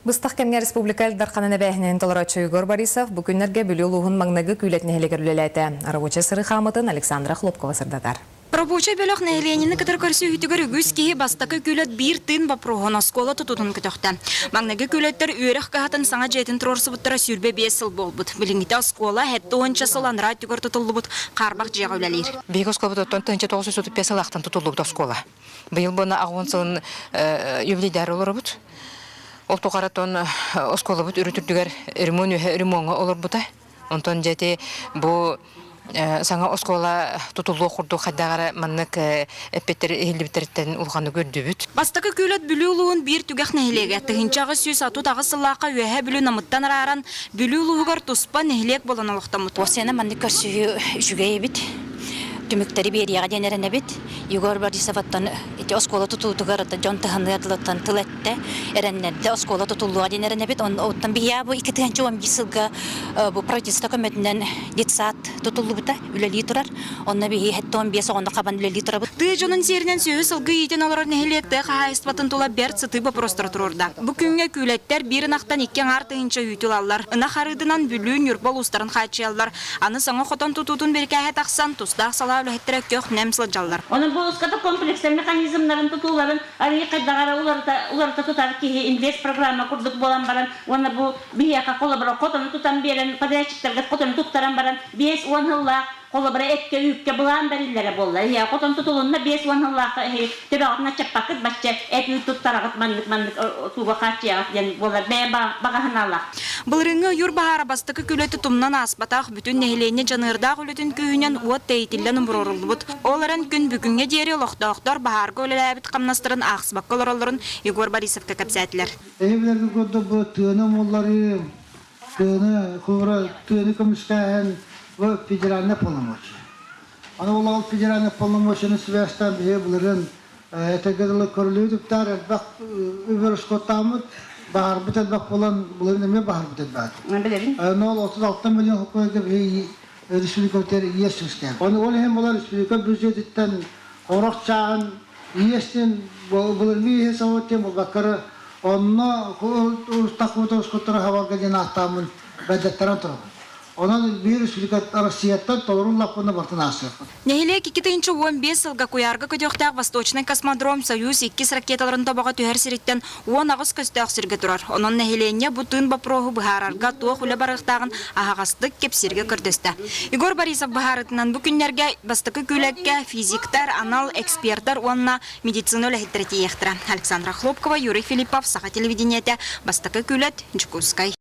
Быстах кемге республикаль дархананы бәхінен толырачы Егор Борисов бүкінлерге білі ұлығын маңнағы күйлетіне хелегерлеләйті. Рабоча сыры қамытын Александра Хлопкова сырдатар. Рабоча бөлөк нәйленіні кітір көрсі үйтігір үгіз кейі бастақы күйлет бір тын бапроғын оскола тұтудың күтіқті. Маңнағы күйлеттер үйрек қағатын саңа жетін тұрорсы бұттыра сүрбе 5 сыл бол бұд. Біліңгіте оскола әтті 10 сыландыра түгір тұтылды бұд қарбақ жеға өлелер. Бейгі оскола бұд 935 сылақтан тұтылды бұд оскола. Бұл бұны ағуын сылын юбилейдері олар бұд. Ол тоқаратон оскола бұд үрітірдігер ремонға олар бұд. Онтон жәте бұл саңа оскола тұтылу құрду қаддағары маннық әппеттер әйілбеттерден ұлғаны көрді бүт. Бастақы күйлет бүлі ұлуын бір түгәқ нәйлеге. Тұхынчағы сөз ату тағы сыллаққа өйе бүлі намыттан араран бүлі ұлуғар тұспа нәйлек болан олықтамыд. Осыны маннық көрсі жүгей бит. Түміктері берияға денеріне бит. Егор Борисоваттан оскола тұтылдығар жон тұханы адылаттан тылетті. Әрәннерді оскола тұтылуға денеріне бит. Оттан бия бұл 2-11 сылға бұл протеста көметінен детсат тұтылу бұта үлелі тұрар. Онна бейі хетті 15 оғында қабан үлелі тұрар бұт. Ты жонын серінен сөйі сылғы етен олар нәхелекті қағайыстыбатын тұла бәрт сыты бапростыр тұрырда. Бүкінге күйлеттер бірін ақтан еккен артығынша үйтіл аллар. Үна қарыдынан бүлін юрбол ұстарын қачыялар. Аны саңа қотан тұтудың беркәйе тақсан тұстақ сала үләхеттірек көк нәмсілі жаллар. Оның бұл ұсқаты комплекстер механизмларын тұтуларын арығы қайдағара оларды тұтар кейі инвест программа күрдік болан баран. Оны бұл бияқа қолы бірі қотаны тұтан берін, подрядчиктерге қотаны тұқтаран баран 5-10 жыллақ. Қолы бірі әтке үйікке бұлан бәрілері болды. Қотан тұтылуында 5-10 жыллақ төбағытына чаппақыт бәтче әт үй тұттарағыт маңдық туға қатшияғыт болар бәй бағағын алақ. Бұл рыңы юр бағара бастықы күлеті тұмнан аспатақ бүтін нәхелене жанырдақ үлетін күйінен уат тәйтілден ұмырорылды бұд. Оларын күн бүгінге дері лоқтауқтар бағарға өлі әбіт қамнастырын ақсыбаққы оларыларын Егор Борисовқа кәпсәтілер. Әйбілерді көрді бұл түйіні моллары, түйіні көмішкәйін бұл федеральный полномочия. Аны ол федеральный полномочияны связьтан бұлырын әтәгеділі көрілуідіктар әлбақ өбір ұшқоттамыд, бағар бұт әлбақ болан бұлырын әме бағар бұт әлбәді. Ол 36 миллион құқойды республикалықтар ешіңістен. Ол әм олар республика бюджеттен қорық чағын естен бұлырын ие сауыттен бұл бақыры онына ұстақуыда ұшқоттары хаварға ден ақтамын бәдеттаран тұрғы. Onun bir республика Россияттан толырын лапыны бартын асырқы. Нәхеле 2015 сылға көярғы көдіқтәқ Восточный космодром Союз 2 ракеталарын табаға түйер сіреттен 10 ағыз көстәқ сірге тұрар. Оның нәхелене бұтын бапроғы бұхарарға туық үлі барықтағын ағағастық кепсерге көрдісті. Егор Борисов бұхарытынан бүкіндерге бастықы күләкке физиктар, анал, эксперттар онына медицина өлі ектірі. Александра Хлопкова, Юрий Филиппов, Саха телевидениеті, бастықы күләт, Джукускай.